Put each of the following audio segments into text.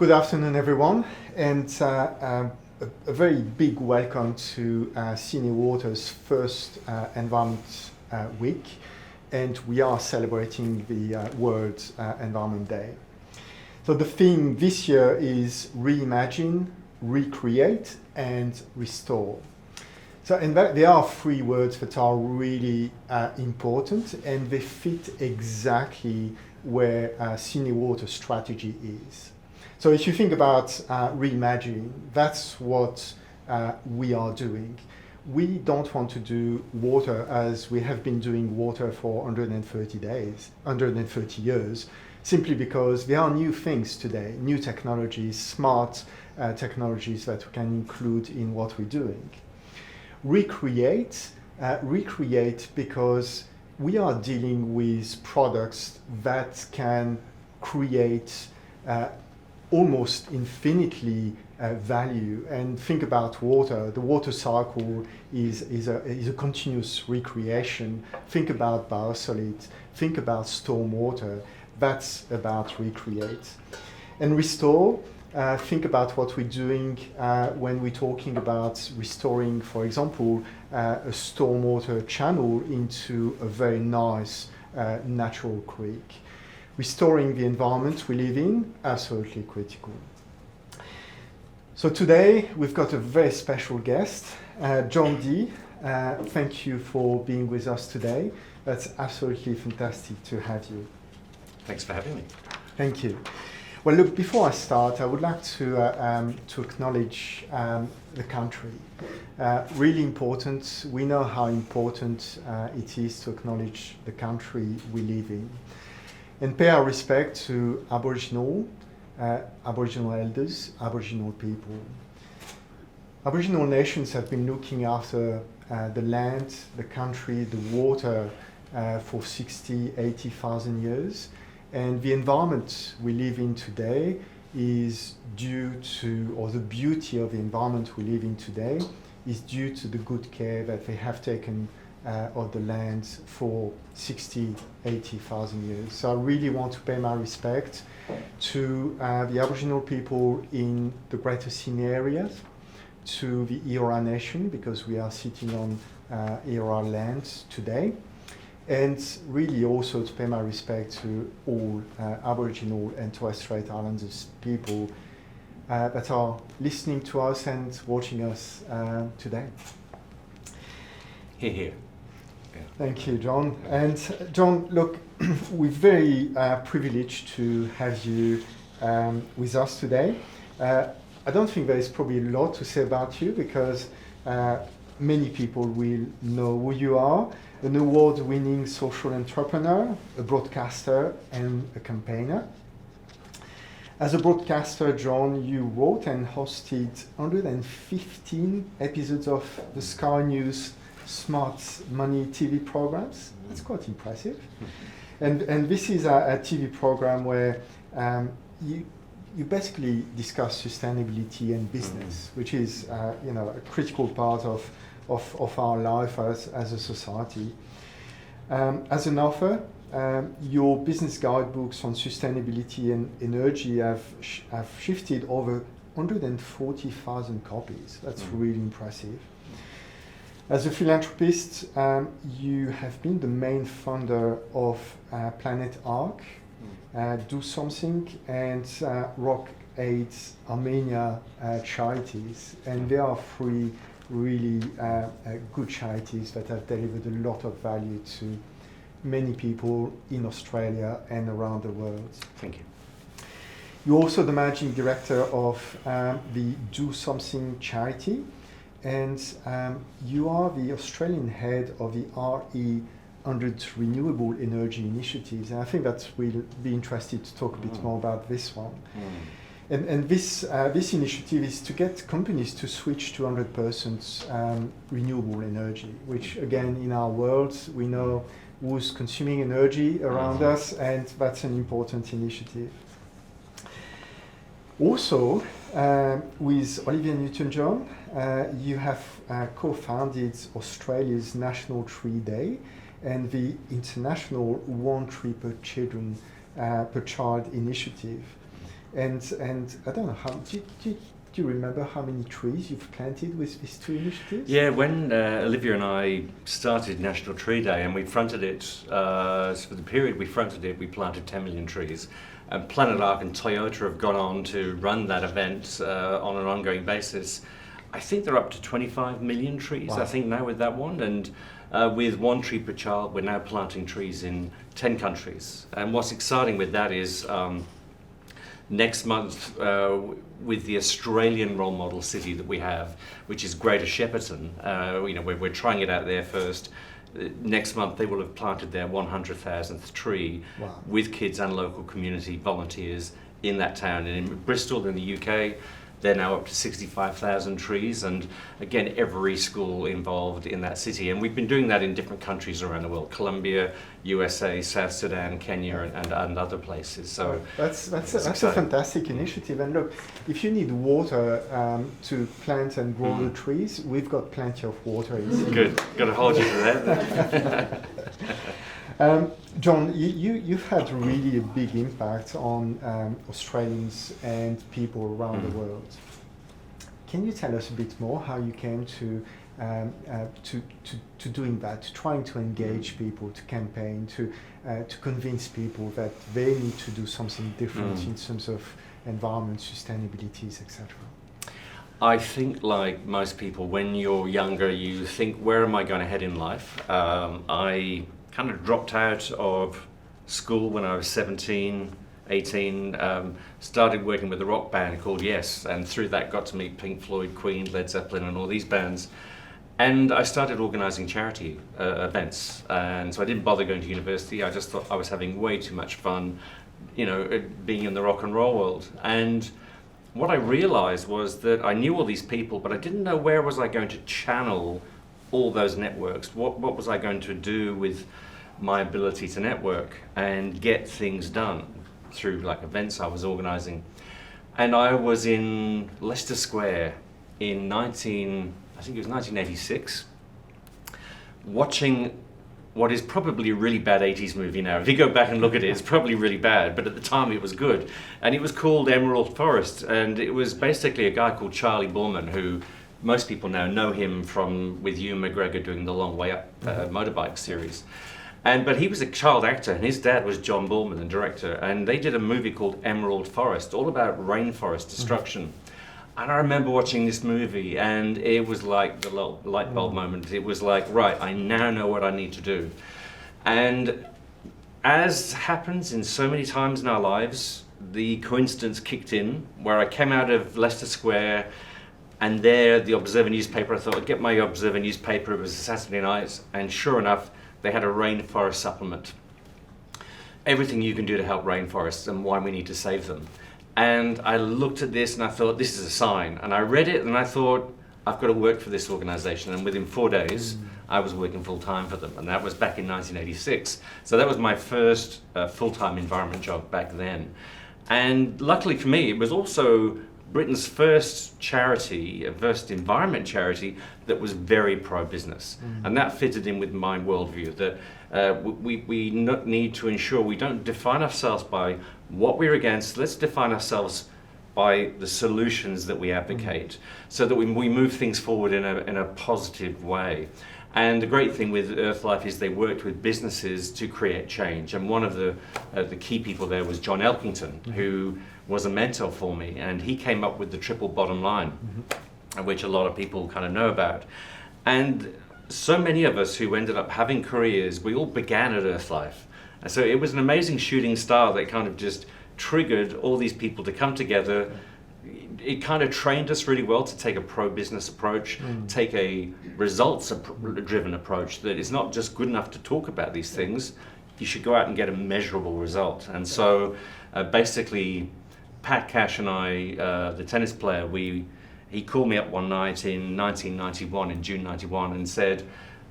Good afternoon, everyone, and a very big welcome to Sydney Water's first Environment Week, and we are celebrating the World Environment Day. So the theme this year is Reimagine, Recreate, and Restore. So in fact, there are three words that are really important, and they fit exactly where Sydney Water's strategy is. So if you think about reimagining, that's what we are doing. We don't want to do water as we have been doing water for 130 years, simply because there are new things today, new technologies, smart technologies that we can include in what we're doing. Recreate because we are dealing with products that can create almost infinitely value. And think about water. The water cycle is a continuous recreation. Think about biosolids. Think about stormwater. That's about recreate. And restore. Think about what we're doing when we're talking about restoring, for example, a stormwater channel into a very nice natural creek. Restoring the environment we live in, absolutely critical. So today we've got a very special guest, Jon Dee. Thank you for being with us today. That's absolutely fantastic to have you. Thanks for having me. Thank you. Well, look, before I start, I would like to acknowledge the country. Really important. We know how important it is to acknowledge the country we live in. And pay our respect to Aboriginal elders, Aboriginal people. Aboriginal nations have been looking after the land, the country, the water for 60, 80,000 years. And the environment we live in today is due to, or the beauty of the environment we live in today is due to the good care that they have taken of the land for 60, 80,000 years. So I really want to pay my respect to the Aboriginal people in the Greater Sydney area, to the Eora Nation, because we are sitting on Eora land today, and really also to pay my respect to all Aboriginal and Torres Strait Islanders people that are listening to us and watching us today. Hear, hear. Thank you, Jon. And Jon, look, we're very privileged to have you with us today. I don't think there is probably a lot to say about you because many people will know who you are. An award-winning social entrepreneur, a broadcaster, and a campaigner. As a broadcaster, Jon, you wrote and hosted 115 episodes of the Sky News Smart Money TV programs. That's quite impressive. And this is a TV program where you basically discuss sustainability and business, which is a critical part of our life as a society. As an author, your business guidebooks on sustainability and energy have shifted over 140,000 copies. That's really impressive. As a philanthropist, you have been the main funder of Planet Ark, DoSomething, and Roch Cheroux Armenia charities. And there are three really good charities that have delivered a lot of value to many people in Australia and around the world. Thank you. You're also the managing director of the DoSomething charity, and you are the Australian head of the RE100 renewable energy initiatives. And I think that we'll be interested to talk a bit more about this one. And this initiative is to get companies to switch to 100% renewable energy, which again, in our world, we know who's consuming energy around us, and that's an important initiative. Also, with Olivia Newton-John, you have co-founded Australia's National Tree Day and the International One Tree per Child initiative. and I don't know how. Do you remember how many trees you've planted with these two initiatives? Yeah, when Olivia and I started National Tree Day, and we fronted it, so for the period we fronted it, we planted 10 million trees. And Planet Ark and Toyota have gone on to run that event on an ongoing basis. I think they're up to 25 million trees, wow. I think, now with that one. And with 1 tree per child, we're now planting trees in 10 countries. And what's exciting with that is next month, with the Australian role model city that we have, which is Greater Shepparton, we're trying it out there first. Next month they will have planted their 100,000th tree. Wow. With kids and local community volunteers in that town. And in Bristol in the UK, they're now up to 65,000 trees, and again, every school involved in that city. And we've been doing that in different countries around the world: Colombia, USA, South Sudan, Kenya, and other places. So that's a fantastic initiative. And look, if you need water to plant and grow the trees, we've got plenty of water. Good, got to hold you to that. Jon, you've had really a big impact on Australians and people around the world. Can you tell us a bit more how you came to doing that, to trying to engage people, to campaign, to convince people that they need to do something different in terms of environment, sustainability, etc.? I think, like most people, when you're younger, you think, where am I going to head in life? I kind of dropped out of school when I was 17, 18, started working with a rock band called Yes, and through that got to meet Pink Floyd, Queen, Led Zeppelin and all these bands. And I started organising charity events, and so I didn't bother going to university. I just thought I was having way too much fun, being in the rock and roll world. And what I realised was that I knew all these people, but I didn't know where was I going to channel all those networks. What was I going to do with my ability to network and get things done through like events I was organising? And I was in Leicester Square in 1986, watching what is probably a really bad 80s movie now. If you go back and look at it, it's probably really bad, but at the time it was good. And it was called Emerald Forest, and it was basically a guy called Charlie Borman, who most people now know him from with Ewan McGregor doing the Long Way Up motorbike series. But he was a child actor, and his dad was John Borman, the director, and they did a movie called Emerald Forest, all about rainforest destruction. And I remember watching this movie, and it was like the light bulb moment. It was like, right, I now know what I need to do. And as happens in so many times in our lives, the coincidence kicked in, where I came out of Leicester Square, and there, the Observer newspaper, I thought I'd get my Observer newspaper. It was a Saturday night, and sure enough, they had a rainforest supplement. Everything you can do to help rainforests and why we need to save them. And I looked at this and I thought, this is a sign. And I read it and I thought, I've got to work for this organization. And within 4 days, I was working full time for them. And that was back in 1986. So that was my first full-time environment job back then. And luckily for me, it was also Britain's first charity, first environment charity that was very pro-business. And that fitted in with my worldview, that we need to ensure we don't define ourselves by what we're against. Let's define ourselves by the solutions that we advocate, so that we move things forward in a positive way. And the great thing with Earthlife is they worked with businesses to create change. And one of the key people there was John Elkington, who was a mentor for me. And he came up with the triple bottom line, which a lot of people kind of know about. And so many of us who ended up having careers, we all began at Earthlife. And so it was an amazing shooting star that kind of just triggered all these people to come together. It kind of trained us really well to take a pro-business approach, take a results-driven approach, that it's not just good enough to talk about these things, you should go out and get a measurable result. And so basically, Pat Cash and I, the tennis player, he called me up one night in 1991, in June 91, and said,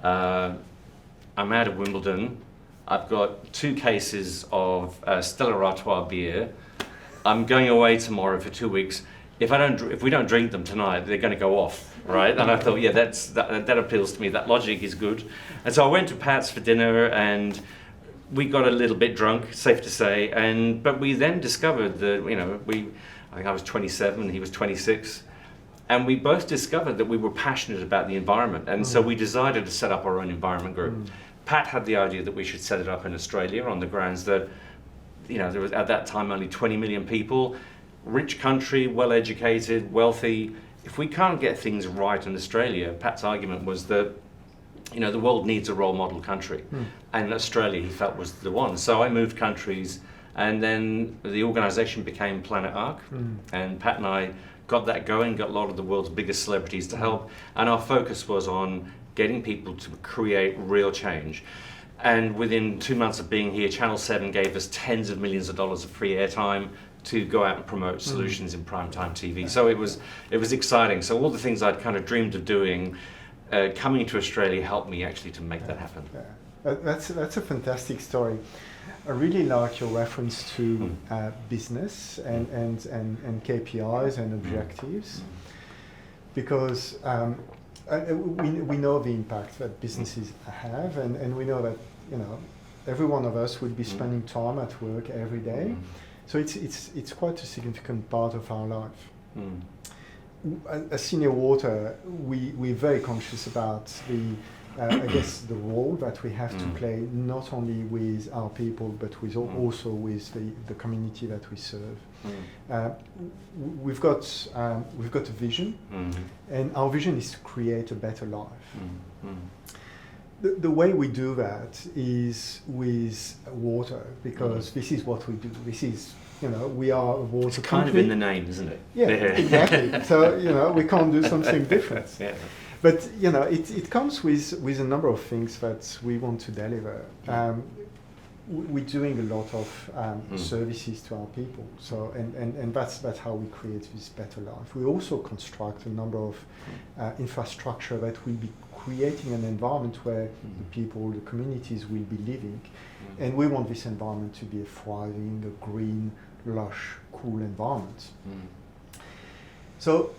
I'm out of Wimbledon, I've got 2 cases of Stella Artois beer, I'm going away tomorrow for 2 weeks. If we don't drink them tonight, they're going to go off, right? And I thought, yeah, that appeals to me. That logic is good. And so I went to Pat's for dinner, and we got a little bit drunk, safe to say, but we then discovered that, I think I was 27, he was 26, and we both discovered that we were passionate about the environment, and so we decided to set up our own environment group. Pat had the idea that we should set it up in Australia on the grounds that, there was at that time only 20 million people, rich country, well educated, wealthy. If we can't get things right in Australia, Pat's argument was that, the world needs a role model country, and Australia he felt was the one. So I moved countries, and then the organisation became Planet Ark, and Pat and I got that going, got a lot of the world's biggest celebrities to help, and our focus was on getting people to create real change. And within 2 months of being here, Channel 7 gave us tens of millions of dollars of free airtime to go out and promote solutions in primetime TV. So it was exciting. So all the things I'd kind of dreamed of doing, coming to Australia helped me actually to make that happen. Yeah. That's a fantastic story. I really like your reference to business and KPIs and objectives, because we know the impact that businesses have, and we know that every one of us would be spending time at work every day, so it's quite a significant part of our life. As Senior Water, we're very conscious about the role that we have to play, not only with our people, but with also with the community that we serve. We've got a vision, and our vision is to create a better life. The way we do that is with water, because this is what we do. This is, we are a water It's kind company. of in the name, isn't it? Yeah, exactly. So, we can't do something different. Yeah. But, it comes with a number of things that we want to deliver. We're doing a lot of services to our people, so and that's how we create this better life. We also construct a number of infrastructure that will be creating an environment where the people, the communities will be living, and we want this environment to be a thriving, a green, lush, cool environment. So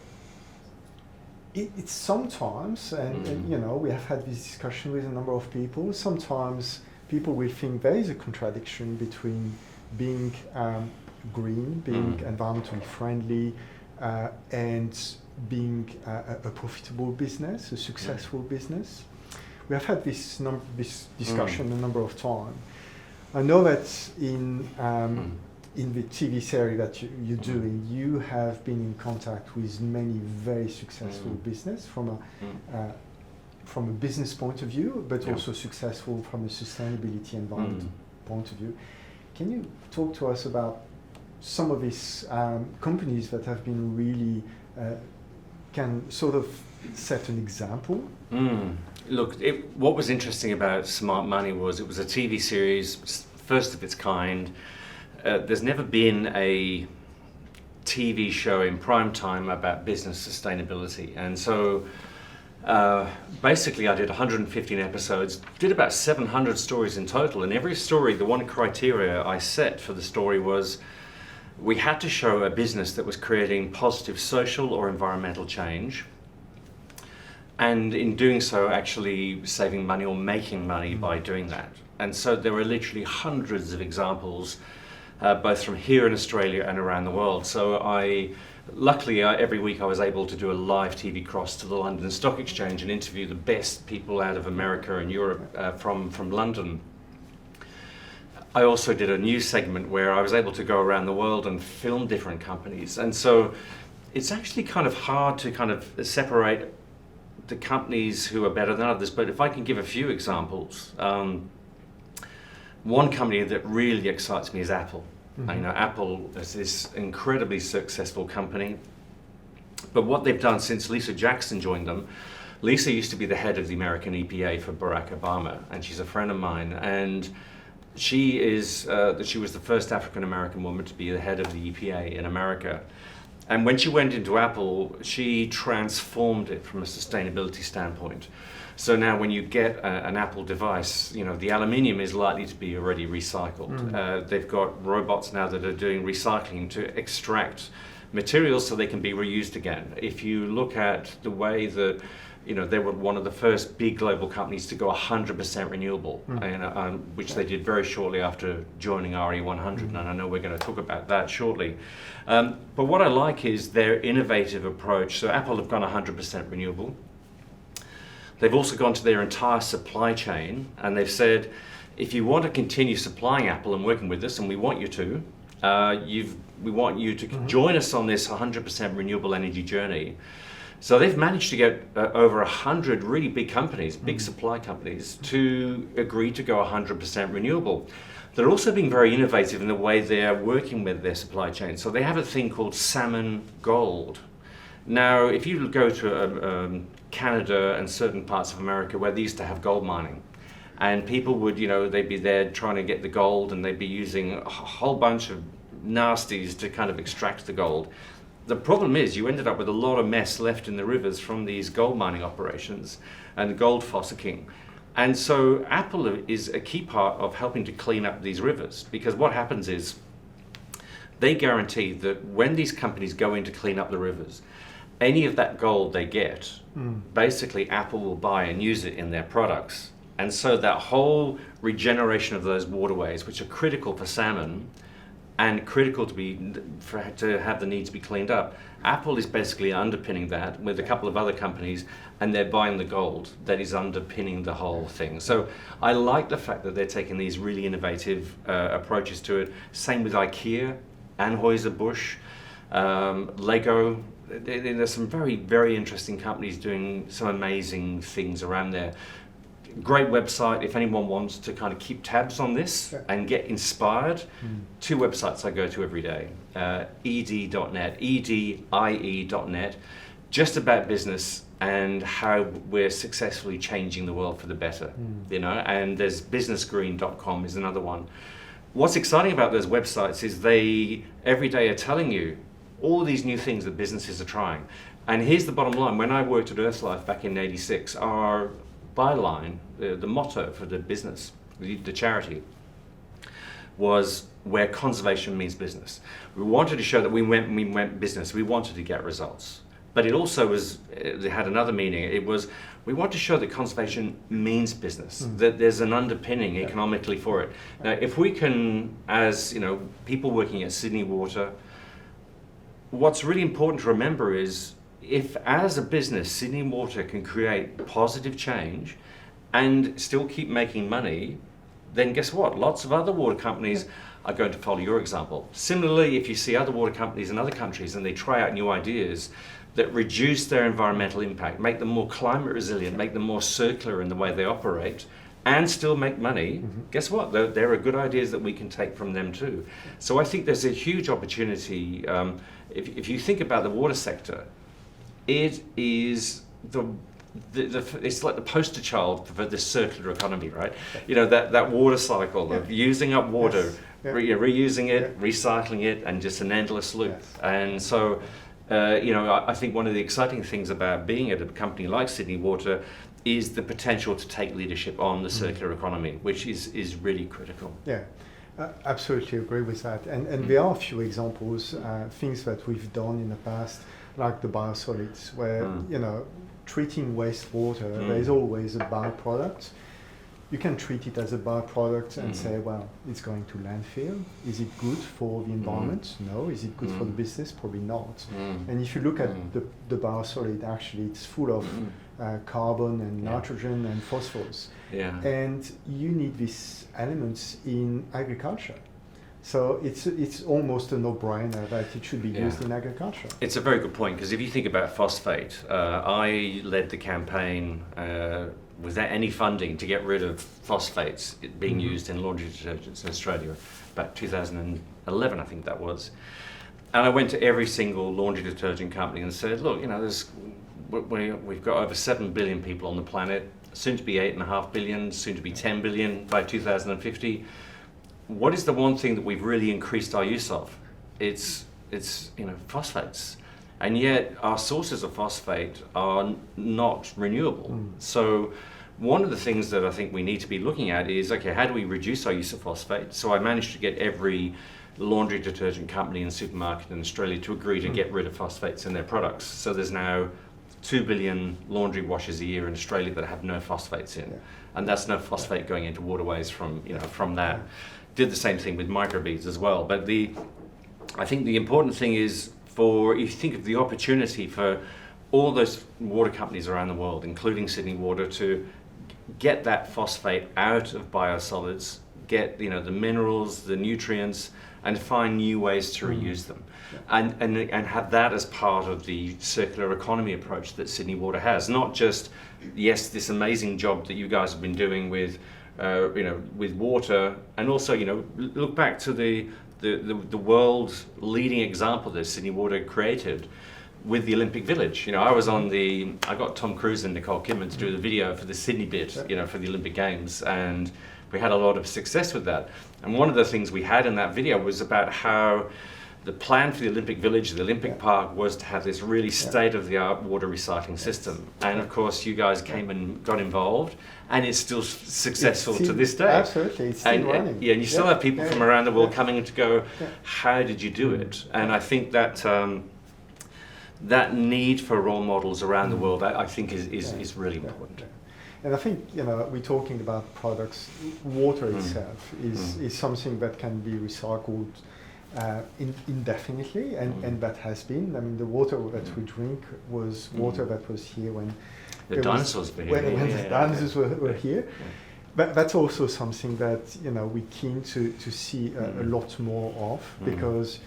it's sometimes, and we have had this discussion with a number of people, sometimes people will think there is a contradiction between being green, being environmentally friendly, and being a profitable business, a successful business. We have had this discussion a number of times. I know that in the TV series that you're doing, you have been in contact with many very successful business from a business point of view, but also successful from a sustainability environment point of view. Can you talk to us about some of these companies that have been really can sort of set an example? Look, what was interesting about Smart Money was it was a TV series, first of its kind. There's never been a TV show in prime time about business sustainability, and so basically I did 115 episodes, did about 700 stories in total, and every story, the one criteria I set for the story was we had to show a business that was creating positive social or environmental change, and in doing so actually saving money or making money by doing that. And so there were literally hundreds of examples, both from here in Australia and around the world. So luckily every week I was able to do a live TV cross to the London Stock Exchange and interview the best people out of America and Europe from London. I also did a news segment where I was able to go around the world and film different companies. And so it's actually kind of hard to kind of separate the companies who are better than others. But if I can give a few examples, one company that really excites me is Apple. Apple is this incredibly successful company. But what they've done since Lisa Jackson joined them, Lisa used to be the head of the American EPA for Barack Obama, and she's a friend of mine. And she was the first African-American woman to be the head of the EPA in America. And when she went into Apple, she transformed it from a sustainability standpoint. So now when you get an Apple device, the aluminium is likely to be already recycled. They've got robots now that are doing recycling to extract materials so they can be reused again. If you look at the way that, they were one of the first big global companies to go 100% renewable, which they did very shortly after joining RE100, and I know we're going to talk about that shortly. But what I like is their innovative approach. So Apple have gone 100% renewable. They've also gone to their entire supply chain, and they've said, if you want to continue supplying Apple and working with us, and we want you to, we want you to join us on this 100% renewable energy journey. So they've managed to get over 100 really big companies, big supply companies, to agree to go 100% renewable. They're also being very innovative in the way they're working with their supply chain. So they have a thing called salmon gold. Now, if you go to Canada and certain parts of America where they used to have gold mining, and people would, they'd be there trying to get the gold, and they'd be using a whole bunch of nasties to kind of extract the gold. The problem is you ended up with a lot of mess left in the rivers from these gold mining operations and gold fossicking. And so Apple is a key part of helping to clean up these rivers, because what happens is they guarantee that when these companies go in to clean up the rivers, any of that gold they get, basically Apple will buy and use it in their products. And so that whole regeneration of those waterways, which are critical for salmon, and critical to have the need to be cleaned up, Apple is basically underpinning that with a couple of other companies, and they're buying the gold that is underpinning the whole thing. So I like the fact that they're taking these really innovative approaches to it. Same with IKEA, Anheuser-Busch, Lego. There's some very, very interesting companies doing some amazing things around there. Great website if anyone wants to kind of keep tabs on this and get inspired. Two websites I go to every day, ed.net, edie.net, just about business and how we're successfully changing the world for the better, and there's businessgreen.com is another one. What's exciting about those websites is they every day are telling you all these new things that businesses are trying. And here's the bottom line. When I worked at Earthlife back in '86, our byline, the motto for the business, the charity, was where conservation means business. We wanted to show that we went business. We wanted to get results. But it also it had another meaning. It was, we want to show that conservation means business, that there's an underpinning economically for it. Now, if we can, as people working at Sydney Water, what's really important to remember is, if as a business Sydney Water can create positive change and still keep making money, then guess what? Lots of other water companies are going to follow your example. Similarly, if you see other water companies in other countries and they try out new ideas that reduce their environmental impact, make them more climate resilient, make them more circular in the way they operate, and still make money, guess what? There are good ideas that we can take from them too. So I think there's a huge opportunity. If you think about the water sector, it is it's like the poster child for the circular economy, right? That water cycle of using up water, reusing it, recycling it, and just an endless loop. And so, I think one of the exciting things about being at a company like Sydney Water is the potential to take leadership on the circular economy, which is really critical. Yeah. Absolutely agree with that. And there are a few examples, things that we've done in the past, like the biosolids, where, treating wastewater, there is always a byproduct. You can treat it as a byproduct and say, well, it's going to landfill. Is it good for the environment? No. Is it good for the business? Probably not. And if you look at the biosolid, actually it's full of carbon and nitrogen and phosphorus. And you need these elements in agriculture. So it's almost a no-brainer that it should be used in agriculture. It's a very good point, because if you think about phosphate, I led the campaign without any funding to get rid of phosphates being used in laundry detergents in Australia, about 2011 I think that was. And I went to every single laundry detergent company and said, look, we've got over 7 billion people on the planet, soon to be 8.5 billion, soon to be 10 billion by 2050. What is the one thing that we've really increased our use of? It's phosphates. And yet our sources of phosphate are not renewable. So one of the things that I think we need to be looking at is, okay, how do we reduce our use of phosphate? So I managed to get every laundry detergent company and supermarket in Australia to agree to get rid of phosphates in their products. So there's now 2 billion laundry washes a year in Australia that have no phosphates in, and that's no phosphate going into waterways from from that. Did the same thing with microbeads as well. But I think the important thing is, if you think of the opportunity for all those water companies around the world, including Sydney Water, to get that phosphate out of biosolids, get the minerals, the nutrients, and find new ways to reuse them, and have that as part of the circular economy approach that Sydney Water has. Not just this amazing job that you guys have been doing with with water, and also look back to the world's leading example that Sydney Water created with the Olympic Village. I got Tom Cruise and Nicole Kidman to do the video for the Sydney bit, for the Olympic Games, and we had a lot of success with that. And one of the things we had in that video was about how the plan for the Olympic Village, the Olympic Park, was to have this really state-of-the-art water recycling system. And of course, you guys came and got involved, and it's still successful to this day. Absolutely, it's still running. And you still have people from around the world coming in to go, how did you do it? And I think that that need for role models around the world, I think, is really important. And I think, we're talking about products. Water itself is something that can be recycled indefinitely, and that has been. I mean, the water that we drink was water that was here when the dinosaurs were here. When the dinosaurs were here. But that's also something that we're keen to see a lot more of, because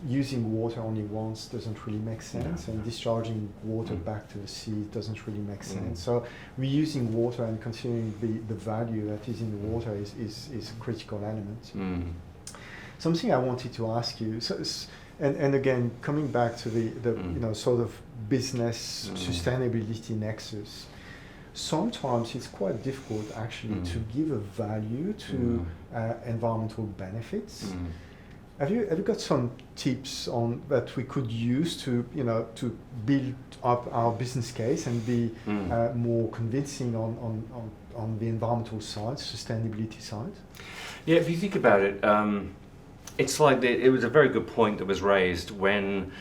using water only once doesn't really make sense, and discharging water back to the sea doesn't really make sense. So reusing water and considering the value that is in the water is a critical element. Something I wanted to ask you, and again, coming back to the sort of business sustainability nexus, sometimes it's quite difficult actually to give a value to environmental benefits. Have you got some tips on that we could use to build up our business case and be more convincing on the environmental side, sustainability side? Yeah, if you think about it, it's like it was a very good point that was raised when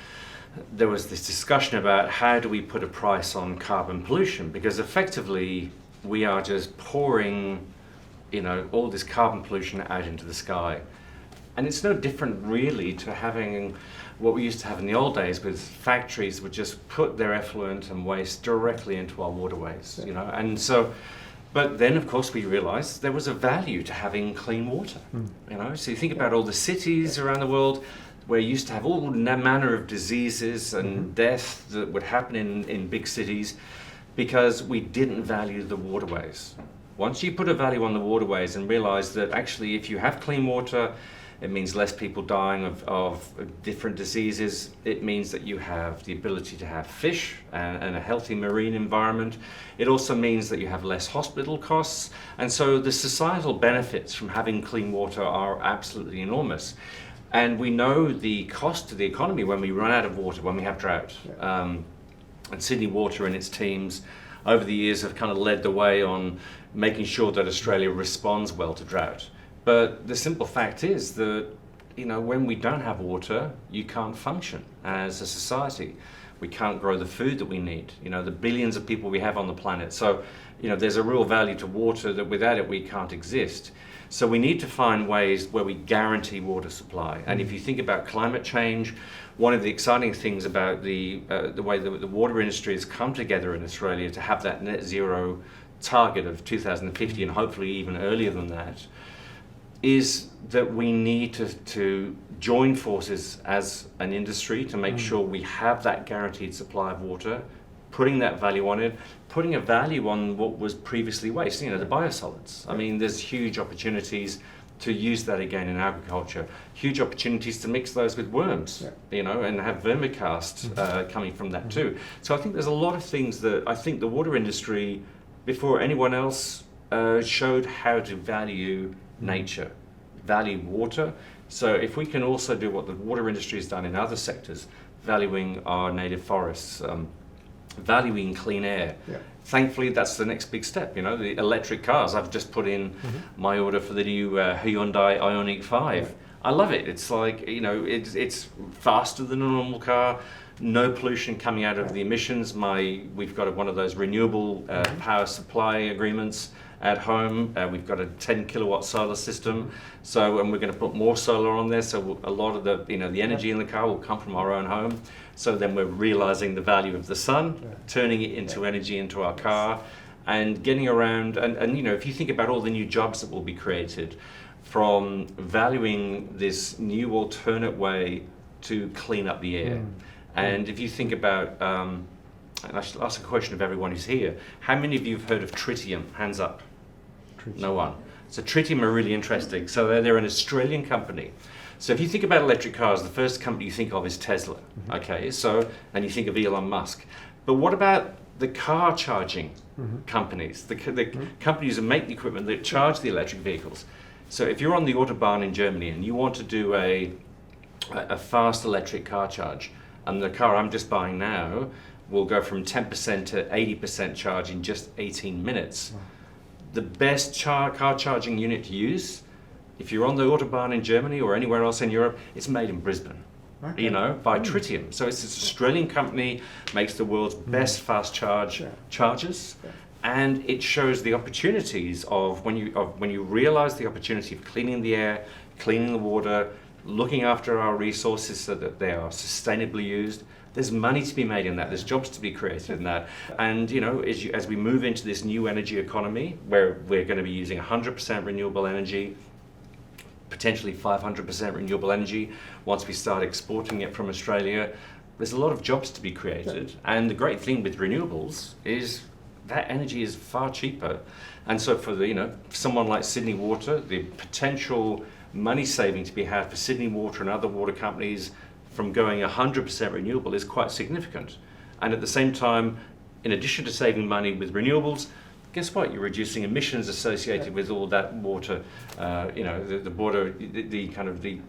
there was this discussion about how do we put a price on carbon pollution, because effectively we are just pouring all this carbon pollution out into the sky. And it's no different really to having what we used to have in the old days, with factories would just put their effluent and waste directly into our waterways, and so. But then, of course, we realised there was a value to having clean water. So you think about all the cities around the world where you used to have all manner of diseases and death that would happen in big cities because we didn't value the waterways. Once you put a value on the waterways and realise that actually if you have clean water, it means less people dying of different diseases. It means that you have the ability to have fish and a healthy marine environment. It also means that you have less hospital costs. And so the societal benefits from having clean water are absolutely enormous. And we know the cost to the economy when we run out of water, when we have drought. And Sydney Water and its teams over the years have kind of led the way on making sure that Australia responds well to drought. But the simple fact is that, when we don't have water, you can't function as a society. We can't grow the food that we need, the billions of people we have on the planet. So, there's a real value to water that without it we can't exist. So we need to find ways where we guarantee water supply. And if you think about climate change, one of the exciting things about the way that the water industry has come together in Australia to have that net zero target of 2050 and hopefully even earlier than that, is that we need to join forces as an industry to make sure we have that guaranteed supply of water, putting that value on it, putting a value on what was previously waste, the biosolids. I mean, there's huge opportunities to use that again in agriculture, huge opportunities to mix those with worms, and have vermicast coming from that too. So I think there's a lot of things that I think the water industry, before anyone else, showed how to value nature, value water. So if we can also do what the water industry has done in other sectors, valuing our native forests, valuing clean air. Thankfully, that's the next big step. The electric cars. I've just put in my order for the new Hyundai Ioniq 5. I love it. It's like, you know, it's faster than a normal car. No pollution coming out of the emissions. We've got one of those renewable power supply agreements at home. We've got a 10 kilowatt solar system. So, and we're going to put more solar on there. So a lot of the, you know, the energy in the car will come from our own home. So then we're realizing the value of the sun, turning it into energy into our car, and getting around. And you know, if you think about all the new jobs that will be created from valuing this new alternate way to clean up the air. And if you think about, and I should ask a question of everyone who's here, how many of you have heard of tritium? Hands up. Tritium. No one. So tritium are really interesting. So they're an Australian company. So if you think about electric cars, the first company you think of is Tesla. Okay, so, and you think of Elon Musk. But what about the car charging companies, the companies that make the equipment that charge the electric vehicles? So if you're on the Autobahn in Germany and you want to do a fast electric car charge, and the car I'm just buying now will go from 10% to 80% charge in just 18 minutes. Wow. The best car charging unit to use, if you're on the Autobahn in Germany or anywhere else in Europe, it's made in Brisbane. Okay. You know, by Tritium. So it's this Australian company, makes the world's best fast chargers. Yeah. And it shows the opportunities of when you realize the opportunity of cleaning the air, cleaning the water, looking after our resources so that they are sustainably used. There's money to be made in that. There's jobs to be created in that. And you know, as we move into this new energy economy, where we're going to be using 100% renewable energy, potentially 500% renewable energy, once we start exporting it from Australia, there's a lot of jobs to be created. And the great thing with renewables is that energy is far cheaper. And so for someone like Sydney Water, the potential money saving to be had for Sydney Water and other water companies from going 100% renewable is quite significant. And at the same time, in addition to saving money with renewables, guess what? You're reducing emissions associated with all that water, the water, the kind of the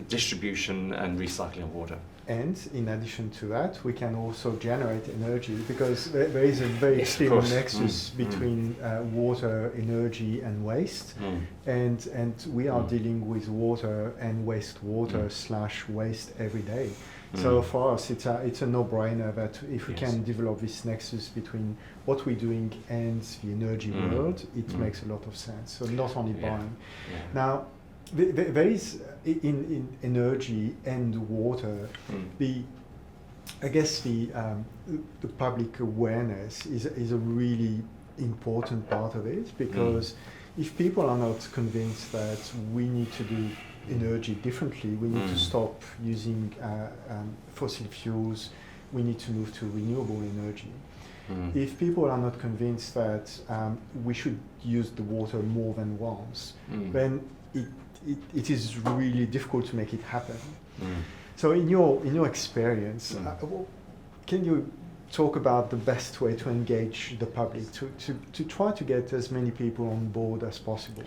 distribution and recycling of water. And in addition to that, we can also generate energy because there is a very clear nexus between water, energy, and waste. And we are dealing with water and wastewater / waste every day. So for us, it's a no-brainer that if we can develop this nexus between what we're doing and the energy world, it makes a lot of sense. So not only buying. Now, there is in energy and water the public awareness is a really important part of it, because if people are not convinced that we need to do energy differently, we need to stop using fossil fuels, we need to move to renewable energy. If people are not convinced that we should use the water more than once, then it is really difficult to make it happen. So in your experience, can you talk about the best way to engage the public, to try to get as many people on board as possible?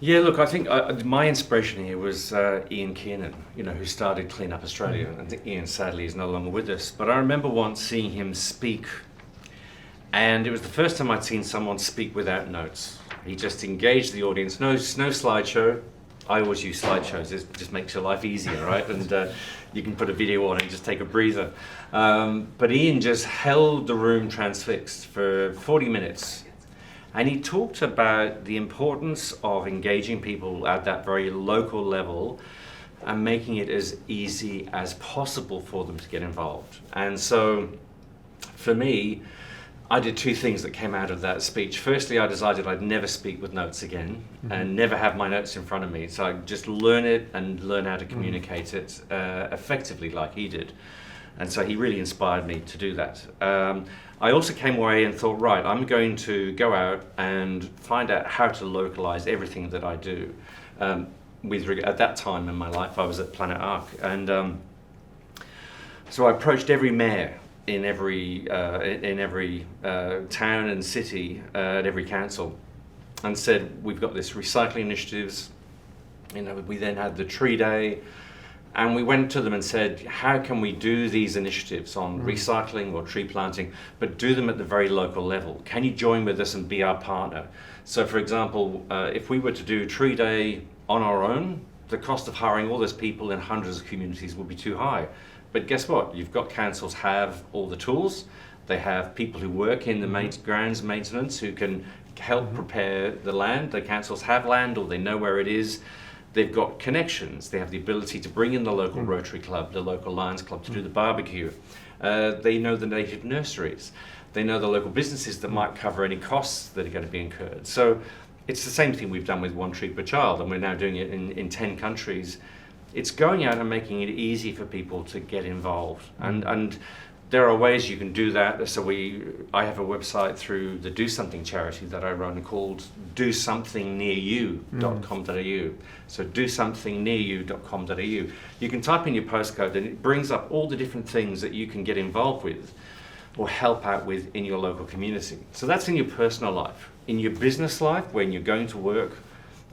Yeah, look, I think my inspiration here was Ian Kiernan, who started Clean Up Australia. I think Ian sadly is no longer with us, but I remember once seeing him speak, and it was the first time I'd seen someone speak without notes. He just engaged the audience, no slideshow. I always use slideshows, it just makes your life easier, right? And you can put a video on and just take a breather. But Ian just held the room transfixed for 40 minutes. And he talked about the importance of engaging people at that very local level and making it as easy as possible for them to get involved. And so, for me, I did two things that came out of that speech. Firstly, I decided I'd never speak with notes again and never have my notes in front of me. So I'd just learn it and learn how to communicate it effectively like he did. And so he really inspired me to do that. I also came away and thought, right, I'm going to go out and find out how to localize everything that I do. At that time in my life, I was at Planet Ark. And so I approached every mayor in every town and city, at every council, and said, we've got this recycling initiatives. We then had the Tree Day, and we went to them and said, how can we do these initiatives on recycling or tree planting, but do them at the very local level? Can you join with us and be our partner? So for example, if we were to do Tree Day on our own, the cost of hiring all those people in hundreds of communities will be too high. But guess what? You've got councils have all the tools. They have people who work in the grounds maintenance who can help prepare the land. The councils have land, or they know where it is. They've got connections. They have the ability to bring in the local Rotary Club, the local Lions Club to do the barbecue. They know the native nurseries. They know the local businesses that might cover any costs that are going to be incurred. So it's the same thing we've done with One Tree Per Child, and we're now doing it in 10 countries. It's going out and making it easy for people to get involved. And there are ways you can do that. So I have a website through the DoSomething charity that I run called DoSomethingNearYou.com.au. So DoSomethingNearYou.com.au. You can type in your postcode and it brings up all the different things that you can get involved with or help out with in your local community. So that's in your personal life. In your business life, when you're going to work,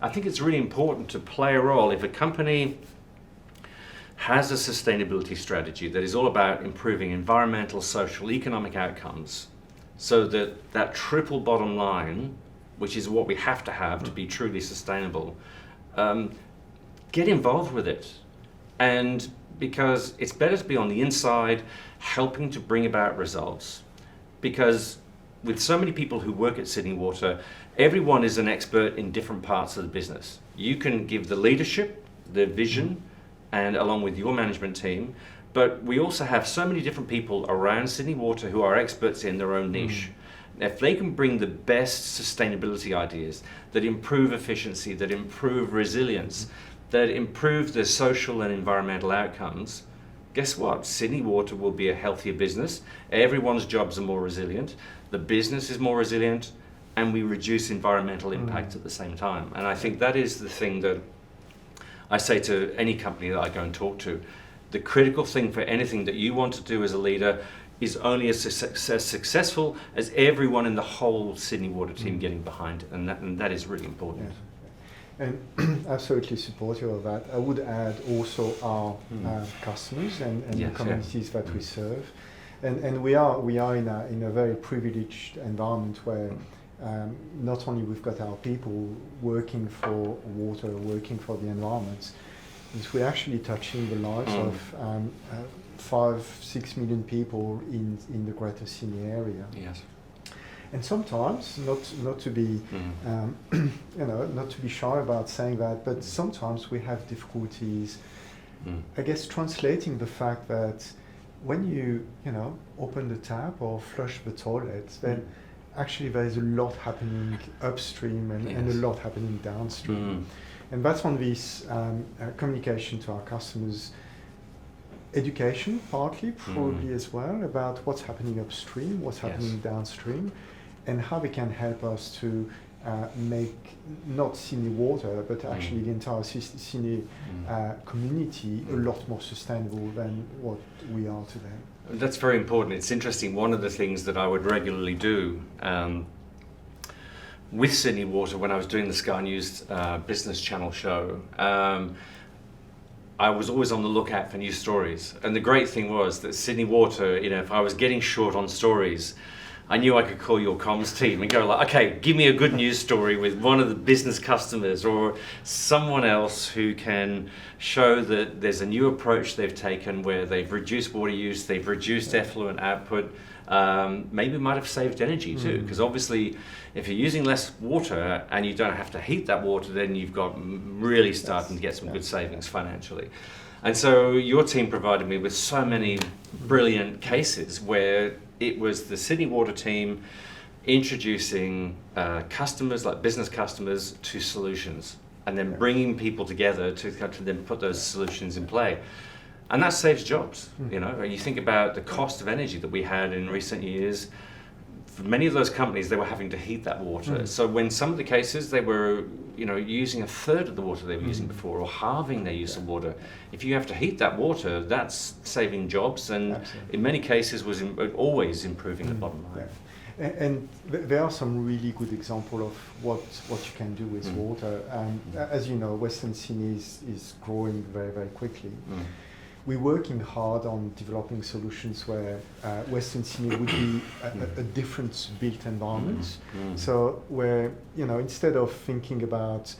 I think it's really important to play a role. If a company has a sustainability strategy that is all about improving environmental, social, economic outcomes, so that that triple bottom line, which is what we have to be truly sustainable, get involved with it. And because it's better to be on the inside, helping to bring about results. Because with so many people who work at Sydney Water, everyone is an expert in different parts of the business. You can give the leadership, the vision, and along with your management team, but we also have so many different people around Sydney Water who are experts in their own niche. If they can bring the best sustainability ideas that improve efficiency, that improve resilience, that improve the social and environmental outcomes, guess what? Sydney Water will be a healthier business. Everyone's jobs are more resilient. The business is more resilient, and we reduce environmental impact at the same time. And I think that is the thing that I say to any company that I go and talk to. The critical thing for anything that you want to do as a leader is only as successful as everyone in the whole Sydney Water team getting behind it, and that is really important. Yeah. And absolutely supportive of that. I would add also our customers and the communities that we serve, and we are in a very privileged environment where not only we've got our people working for water, working for the environment, but we're actually touching the lives of 5-6 million people in the Greater Sydney area. Yes. And sometimes, not to be, not to be shy about saying that, but sometimes we have difficulties, I guess, translating the fact that when you open the tap or flush the toilet, then actually there is a lot happening upstream and a lot happening downstream. And that's on this communication to our customers, education partly, probably as well, about what's happening upstream, what's happening downstream, and how they can help us to make not Sydney Water, but actually the entire Sydney community a lot more sustainable than what we are today. That's very important. It's interesting. One of the things that I would regularly do with Sydney Water when I was doing the Sky News Business Channel show, I was always on the lookout for new stories. And the great thing was that Sydney Water, if I was getting short on stories, I knew I could call your comms team and go like, okay, give me a good news story with one of the business customers or someone else who can show that there's a new approach they've taken where they've reduced water use, they've reduced effluent output, maybe might have saved energy too, because obviously if you're using less water and you don't have to heat that water, then you've got really starting to get some good savings financially. And so your team provided me with so many brilliant cases where it was the Sydney Water team introducing customers, like business customers, to solutions, and then bringing people together to then put those solutions in play. And that saves jobs. You think about the cost of energy that we had in recent years. For many of those companies, they were having to heat that water. So when some of the cases, they were using a third of the water they were using before, or halving their use of water. If you have to heat that water, that's saving jobs, and in many cases was always improving the bottom line. And there are some really good examples of what you can do with water. As you know, Western Sydney is growing very, very quickly. We're working hard on developing solutions where Western Sydney would be a different built environment. So where, instead of thinking about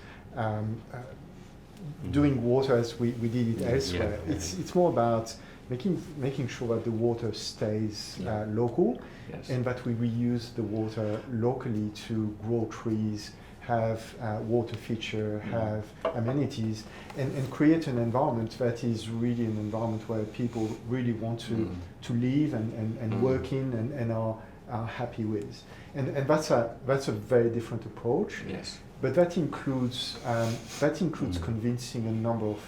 doing water as we did it elsewhere. Yeah. It's more about making sure that the water stays local, Yes. and that we reuse the water locally to grow trees, have water feature, have amenities, and create an environment that is really an environment where people really want to live and work in and are happy with. And that's a very different approach. Yes. But that includes convincing a number of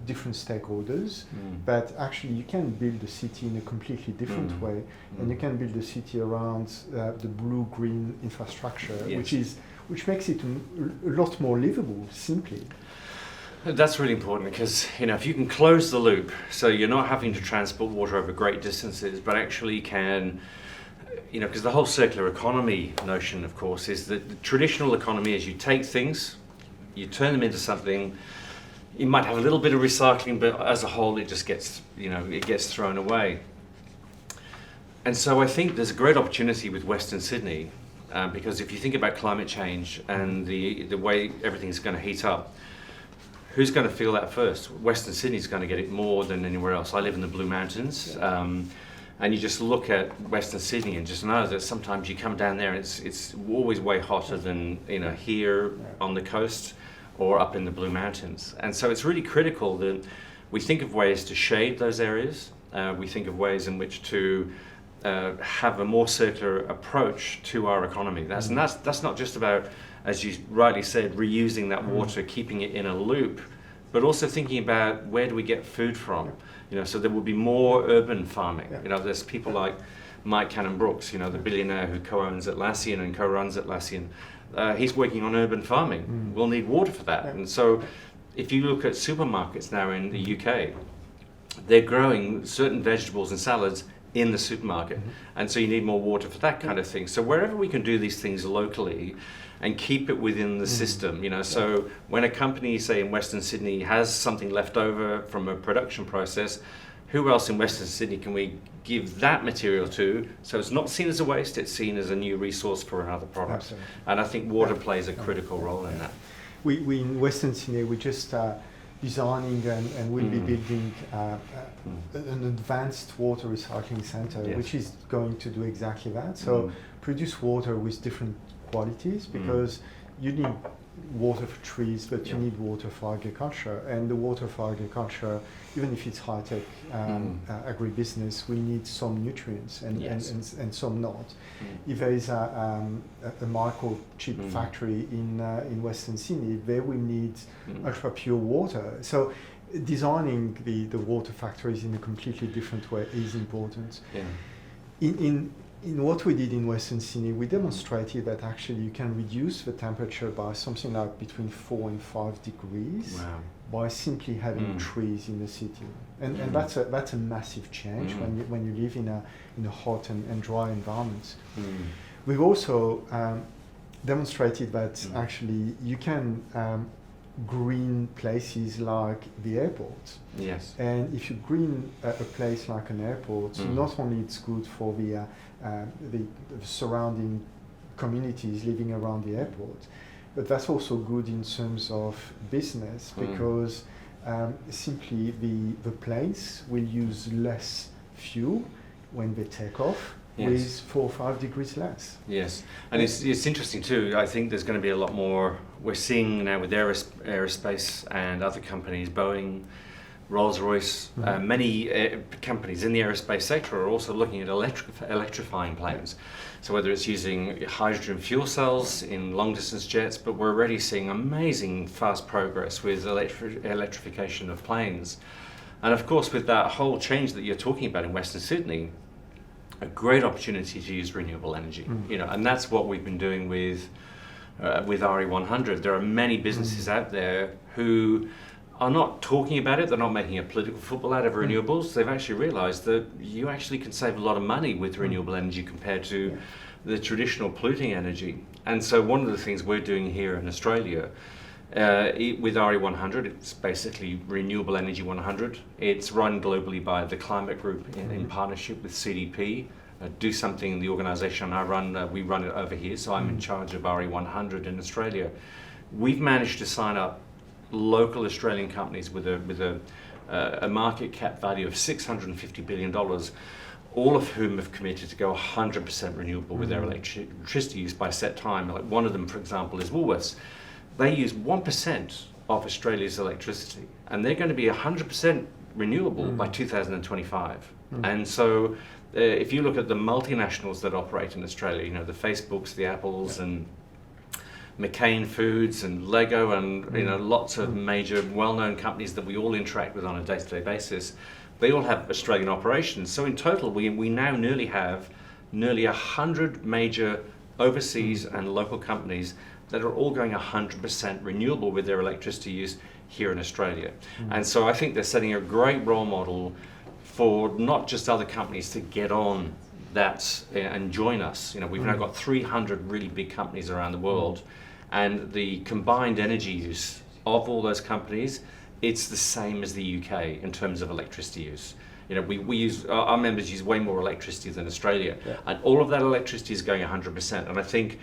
different stakeholders that actually you can build a city in a completely different way, and you can build a city around the blue-green infrastructure, Yes. which makes it a lot more livable, simply. That's really important because, if you can close the loop, so you're not having to transport water over great distances, but actually can, because the whole circular economy notion, of course, is that the traditional economy is you take things, you turn them into something. You might have a little bit of recycling, but as a whole, it just gets, it gets thrown away. And so I think there's a great opportunity with Western Sydney, because if you think about climate change and the way everything's going to heat up, who's going to feel that first? Western Sydney's going to get it more than anywhere else. I live in the Blue Mountains, and you just look at Western Sydney and just know that sometimes you come down there and it's always way hotter than here on the coast or up in the Blue Mountains. And so it's really critical that we think of ways to shade those areas. We think of ways in which to have a more circular approach to our economy. That's not just about, as you rightly said, reusing that water, keeping it in a loop, but also thinking about where do we get food from. So there will be more urban farming. There's people like Mike Cannon-Brooks, the billionaire who co-owns Atlassian and co-runs Atlassian. He's working on urban farming. We'll need water for that. And so if you look at supermarkets now in the UK, they're growing certain vegetables and salads in the supermarket. And so you need more water for that kind of thing. So wherever we can do these things locally and keep it within the system, so when a company, say in Western Sydney, has something left over from a production process, who else in Western Sydney can we give that material to, so it's not seen as a waste, it's seen as a new resource for another product. Absolutely. And I think water plays a critical role in that. We in Western Sydney, we just designing and we'll be building an advanced water recycling center, which is going to do exactly that. So produce water with different qualities, because you need water for trees, but you need water for agriculture, and the water for agriculture, even if it's high-tech agribusiness, we need some nutrients and some not. If there is a microchip factory in Western Sydney, they will need ultra pure water. So designing the water factories in a completely different way is important. In what we did in Western Sydney, we demonstrated that actually you can reduce the temperature by something like between 4 and 5 degrees by simply having trees in the city, and that's a massive change when you live in a hot and dry environment. We've also demonstrated that actually you can green places like the airport. Yes. And if you green a place like an airport, not only it's good for the surrounding communities living around the airport, but that's also good in terms of business, because simply the planes will use less fuel when they take off. With 4 or 5 degrees less. Yes, and it's interesting too. I think there's going to be a lot more. We're seeing now with aerospace and other companies, Boeing, Rolls-Royce, many companies in the aerospace sector are also looking at electrifying planes. So whether it's using hydrogen fuel cells in long-distance jets, but we're already seeing amazing fast progress with electrification of planes. And of course, with that whole change that you're talking about in Western Sydney, a great opportunity to use renewable energy, and that's what we've been doing with RE100. There are many businesses out there who are not talking about it. They're not making a political football out of renewables. They've actually realised that you actually can save a lot of money with renewable energy compared to the traditional polluting energy. And so one of the things we're doing here in Australia with RE100, it's basically Renewable Energy 100. It's run globally by the Climate Group in partnership with CDP. DoSomething, the organisation I run, we run it over here, so I'm in charge of RE100 in Australia. We've managed to sign up local Australian companies with a market cap value of $650 billion, all of whom have committed to go 100% renewable with their electricity use by set time. Like one of them, for example, is Woolworths. They use 1% of Australia's electricity, and they're going to be 100% renewable by 2025. And so if you look at the multinationals that operate in Australia, you know, the Facebooks, the Apples, and McCain Foods and Lego and you know lots of major well-known companies that we all interact with on a day-to-day basis, they all have Australian operations. So in total we now have nearly 100 major overseas and local companies that are all going 100% renewable with their electricity use here in Australia. And so I think they're setting a great role model for not just other companies to get on that and join us. You know, we've now got 300 really big companies around the world, and the combined energy use of all those companies, it's the same as the UK in terms of electricity use. You know, we use, our members use way more electricity than Australia, and all of that electricity is going 100%. And I think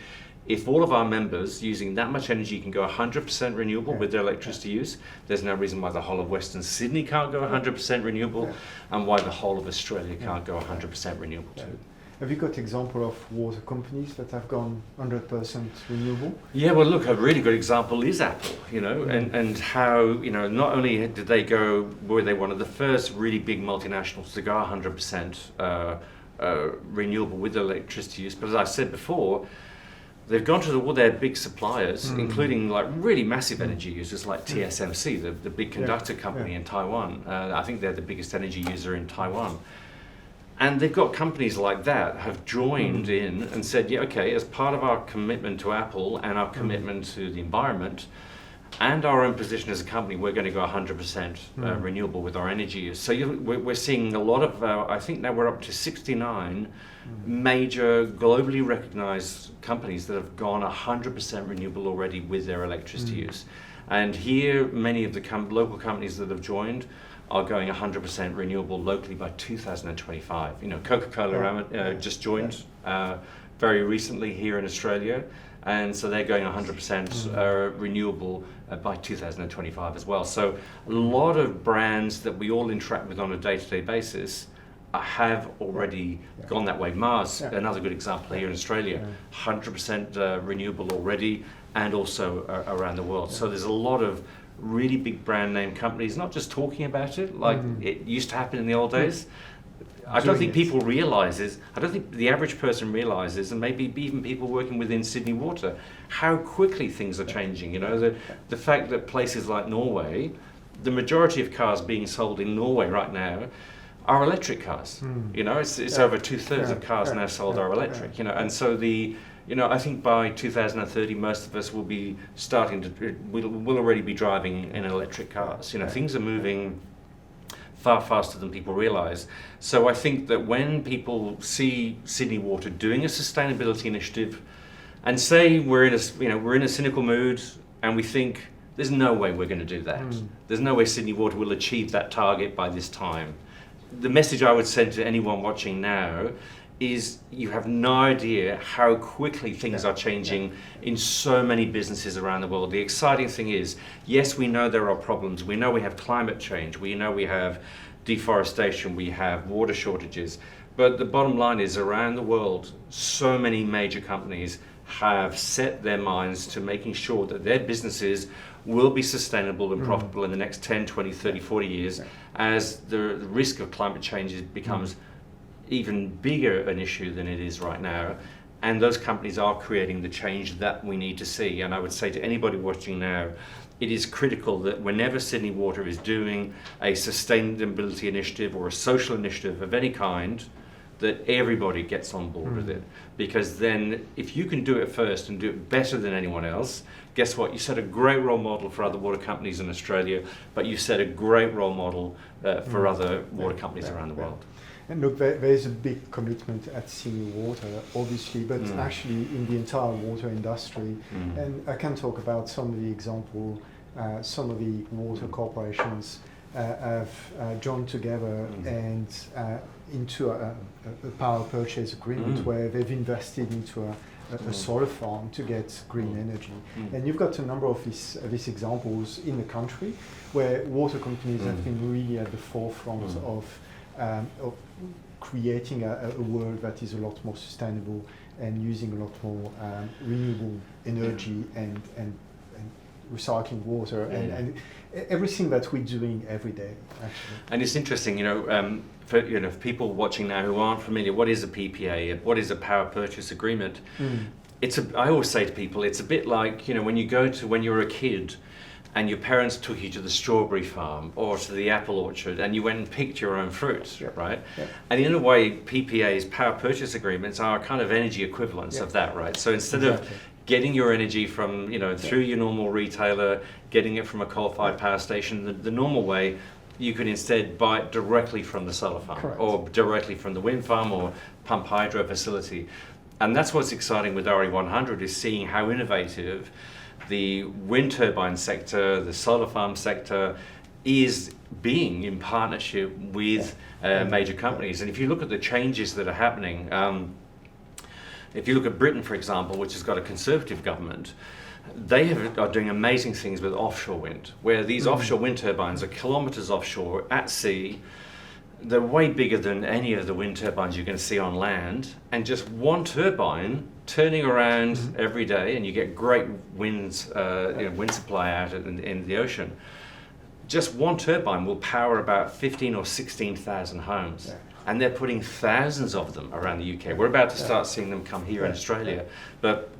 if all of our members using that much energy can go 100% renewable with their electricity use, there's no reason why the whole of Western Sydney can't go 100% renewable, and why the whole of Australia can't go 100% renewable too. Have you got example of water companies that have gone 100% renewable? Yeah, well, look, a really good example is Apple, you know, and how, you know, not only did they go, were they one of the first really big multinationals to go 100% renewable with electricity use, but as I said before, they've gone to all their big suppliers, including like really massive energy users like TSMC, the big conductor company in Taiwan. I think they're the biggest energy user in Taiwan. And they've got companies like that have joined in and said, yeah, okay, as part of our commitment to Apple and our commitment to the environment and our own position as a company, we're going to go 100% renewable with our energy use. So we're seeing a lot of, I think now we're up to 69 major globally recognized companies that have gone 100% renewable already with their electricity use. And here, many of the local companies that have joined are going 100% renewable locally by 2025. You know, Coca-Cola just joined very recently here in Australia, and so they're going 100% renewable by 2025 as well. So a lot of brands that we all interact with on a day-to-day basis have already gone that way. Mars, another good example here in Australia, 100% renewable already, and also around the world. So there's a lot of really big brand name companies not just talking about it like it used to happen in the old days. I don't think people realizes, I don't think the average person realizes, and maybe even people working within Sydney Water, how quickly things are changing. You know, the fact that places like Norway, the majority of cars being sold in Norway right now are electric cars. You know, it's over 2/3 of cars now sold are electric. You know, and so you know, I think by 2030, most of us will be we'll already be driving in electric cars. You know, things are moving far faster than people realize. So I think that when people see Sydney Water doing a sustainability initiative, and say we're in a cynical mood, and we think there's no way we're going to do that. There's no way Sydney Water will achieve that target by this time. The message I would send to anyone watching now is you have no idea how quickly things are changing in so many businesses around the world. The exciting thing is, yes, we know there are problems. We know we have climate change. We know we have deforestation. We have water shortages. But the bottom line is, around the world, so many major companies have set their minds to making sure that their businesses will be sustainable and profitable in the next 10, 20, 30, 40 years as the risk of climate change becomes even bigger an issue than it is right now. And those companies are creating the change that we need to see. And I would say to anybody watching now, it is critical that whenever Sydney Water is doing a sustainability initiative or a social initiative of any kind, that everybody gets on board with it. Because then if you can do it first and do it better than anyone else, guess what? You set a great role model for other water companies in Australia, but you set a great role model for other water companies around the world. And look, there is a big commitment at Sydney Water, obviously, but actually in the entire water industry. And I can talk about some of the example, some of the water corporations have joined together and into a power purchase agreement where they've invested into a solar farm to get green energy. And you've got a number of these examples in the country where water companies have been really at the forefront of creating a world that is a lot more sustainable and using a lot more renewable energy and recycling water and everything that we're doing every day, actually. And it's interesting, for people watching now who aren't familiar, what is a PPA? What is a power purchase agreement? I always say to people, it's a bit like, when you were a kid and your parents took you to the strawberry farm or to the apple orchard and you went and picked your own fruit, right? Yep. And in a way, PPAs, power purchase agreements, are kind of energy equivalents of that, right? So instead of getting your energy from, through your normal retailer, getting it from a coal-fired power station, the normal way, you could instead buy it directly from the solar farm or directly from the wind farm or pump hydro facility. And that's what's exciting with RE100, is seeing how innovative the wind turbine sector, the solar farm sector is being in partnership with major companies. And if you look at the changes that are happening, if you look at Britain, for example, which has got a Conservative government, they are doing amazing things with offshore wind, where these offshore wind turbines are kilometres offshore at sea. They're way bigger than any of the wind turbines you're going to see on land, and just one turbine turning around every day, and you get great wind supply out in the ocean. Just one turbine will power about 15 or 16,000 homes. And they're putting thousands of them around the UK. We're about to start seeing them come here in Australia. But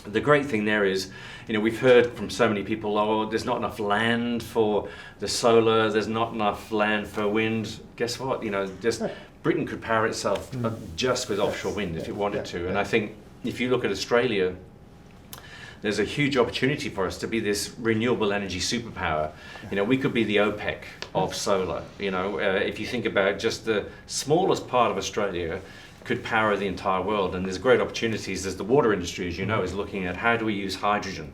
the great thing there is, we've heard from so many people, there's not enough land for the solar, there's not enough land for wind. Guess what? Britain could power itself just with offshore wind if it wanted to. And I think if you look at Australia, there's a huge opportunity for us to be this renewable energy superpower. We could be the OPEC of solar. If you think about just the smallest part of Australia could power the entire world, and there's great opportunities as the water industry, as you know, is looking at how do we use hydrogen.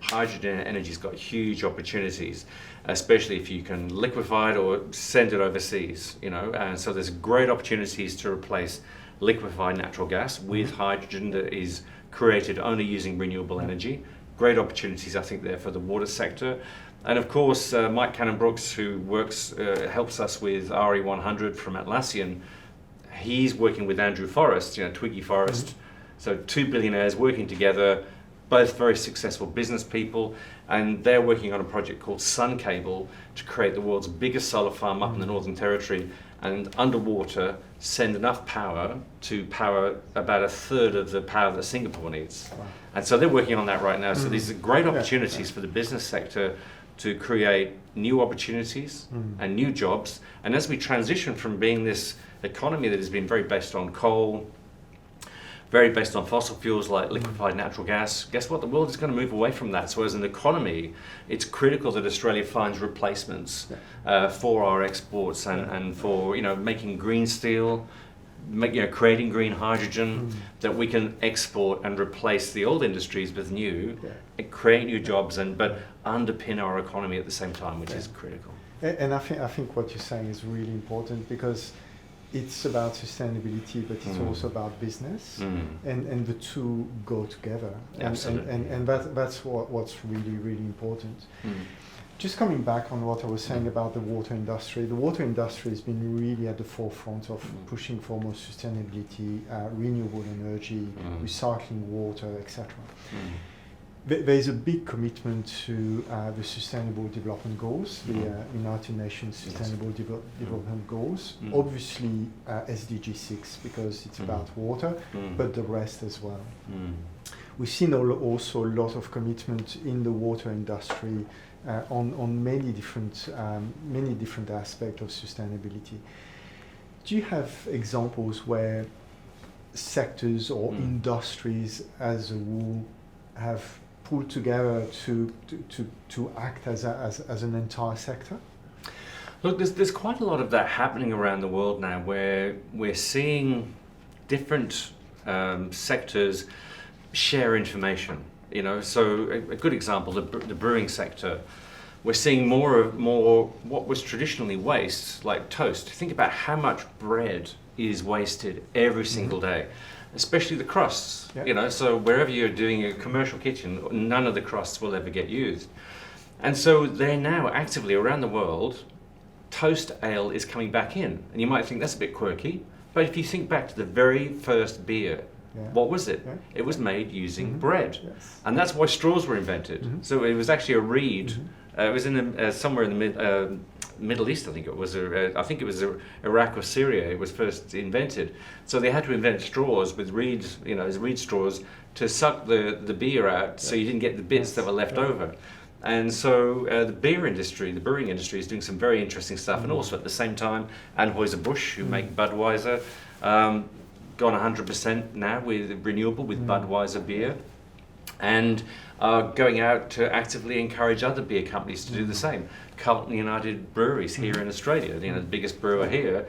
Hydrogen energy's got huge opportunities, especially if you can liquefy it or send it overseas, and so there's great opportunities to replace liquefied natural gas with hydrogen that is created only using renewable energy. Great opportunities, I think, there for the water sector. And of course, Mike Cannon-Brooks, who helps us with RE100 from Atlassian, he's working with Andrew Forrest, Twiggy Forrest. So two billionaires working together, both very successful business people, and they're working on a project called Sun Cable to create the world's biggest solar farm up in the Northern Territory, and underwater send enough power to power about a third of the power that Singapore needs. And so they're working on that right now. So these are great opportunities for the business sector to create new opportunities and new jobs. And as we transition from being this economy that has been very based on coal, very based on fossil fuels like liquefied natural gas, guess what? The world is going to move away from that. So as an economy, it's critical that Australia finds replacements for our exports and for making green steel, creating green hydrogen that we can export and replace the old industries with new, and create new jobs, but underpin our economy at the same time, which is critical. And I think what you're saying is really important, because it's about sustainability, but it's also about business, and the two go together. Absolutely. And that's what's really, really important. Just coming back on what I was saying about the water industry has been really at the forefront of pushing for more sustainability, renewable energy, recycling water, etc. There's a big commitment to the Sustainable Development Goals, the United Nations Sustainable Development Goals. Obviously SDG 6, because it's about water, but the rest as well. We've seen also a lot of commitment in the water industry on many different aspects of sustainability. Do you have examples where sectors or industries as a whole have pulled together to act as an entire sector? Look, there's quite a lot of that happening around the world now, where we're seeing different sectors share information. So a good example, the brewing sector. We're seeing more what was traditionally waste, like toast. Think about how much bread is wasted every single day. especially the crusts. Yeah. You know, so wherever you're doing a commercial kitchen, none of the crusts will ever get used. And so they're now actively around the world, toast ale is coming back in. And you might think that's a bit quirky, but if you think back to the very first beer, what was it? Yeah. It was made using bread. Yes. And that's why straws were invented. So it was actually a reed. It was in somewhere in the Middle East, I think it was. I think it was Iraq or Syria. It was first invented. So they had to invent straws with reeds, you know, as reed straws to suck the beer out, so you didn't get the bits that were left over. And so the brewing industry is doing some very interesting stuff. And also at the same time, Anheuser-Busch, who make Budweiser, gone 100% now with renewable, with Budweiser beer, and are going out to actively encourage other beer companies to do the same. Carlton United Breweries here in Australia, you know, the biggest brewer here,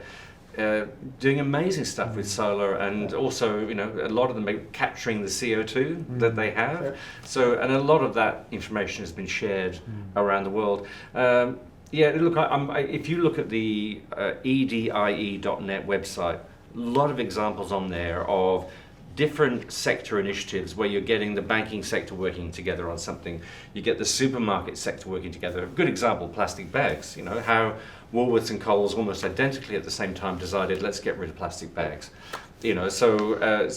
doing amazing stuff with solar, and also, you know, a lot of them are capturing the CO2 that they have. So, and a lot of that information has been shared around the world. Yeah, look, if you look at the edie.net website, a lot of examples on there of different sector initiatives where you're getting the banking sector working together on something. You get the supermarket sector working together. A good example, plastic bags. You know, how Woolworths and Coles almost identically at the same time decided, let's get rid of plastic bags. You know, so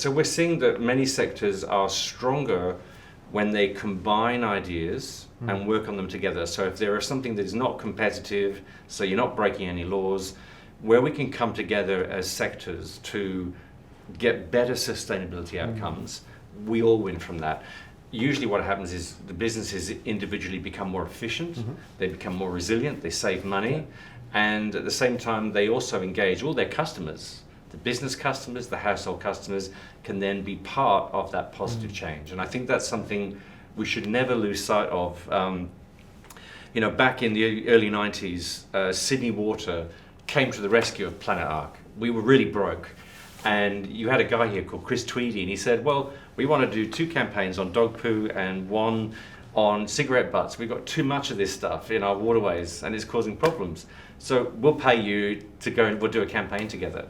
we're seeing that many sectors are stronger when they combine ideas and work on them together. So if there is something that is not competitive, so you're not breaking any laws, where we can come together as sectors to get better sustainability outcomes, we all win from that. Usually what happens is the businesses individually become more efficient, they become more resilient, they save money, and at the same time they also engage all their customers. The business customers, the household customers can then be part of that positive change. And I think that's something we should never lose sight of. You know, back in the early 90s, Sydney Water came to the rescue of Planet Ark. We were really broke. And you had a guy here called Chris Tweedy, and he said, well, we want to do 2 campaigns on dog poo and 1 on cigarette butts. We've got too much of this stuff in our waterways and it's causing problems. So we'll pay you to go and we'll do a campaign together.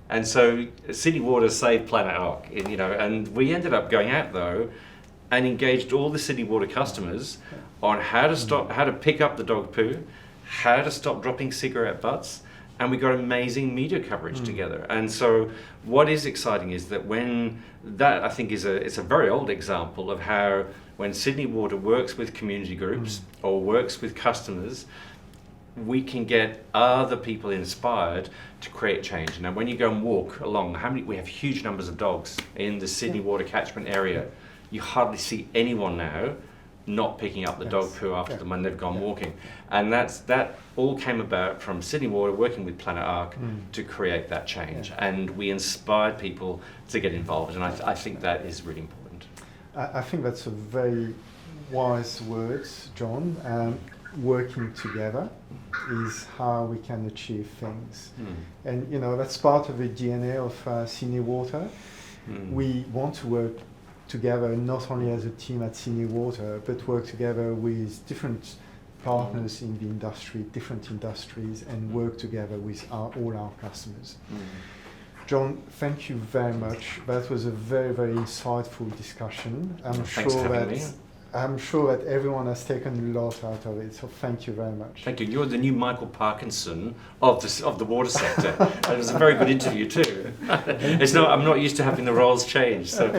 And so Sydney Water saved Planet Ark, you know, and we ended up going out though and engaged all the Sydney Water customers on how to pick up the dog poo, how to stop dropping cigarette butts, and we got amazing media coverage together. And so what is exciting is that when that, I think, it's a very old example of how when Sydney Water works with community groups or works with customers, we can get other people inspired to create change. Now, when you go and walk along, we have huge numbers of dogs in the Sydney Water catchment area. You hardly see anyone now not picking up the dog poo after them when they've gone walking. And that all came about from Sydney Water working with Planet Ark to create that change. And we inspired people to get involved. And I think that is really important. I think that's a very wise words, John. Working together is how we can achieve things. And, you know, that's part of the DNA of Sydney Water. We want to work together not only as a team at Sydney Water, but work together with different partners in the industry, different industries, and work together with all our customers. John, thank you very much. That was a very, very insightful discussion. I'm sure that everyone has taken a lot out of it, so thank you very much. Thank you. You're the new Michael Parkinson of the water sector. And it was a very good interview too. I'm not used to having the roles change, so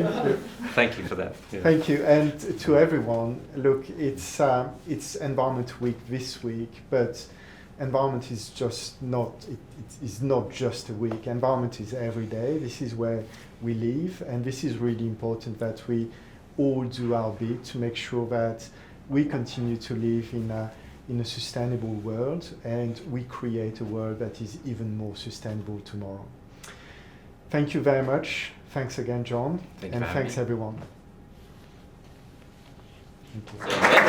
thank you for that. Yeah. Thank you, and to everyone. Look, it's Environment Week this week, but environment is just not. It is not just a week. Environment is every day. This is where we live, and this is really important that we all do our bit to make sure that we continue to live in a sustainable world, and we create a world that is even more sustainable tomorrow. Thank you very much. Thanks again, John. And thanks everyone. Thank you.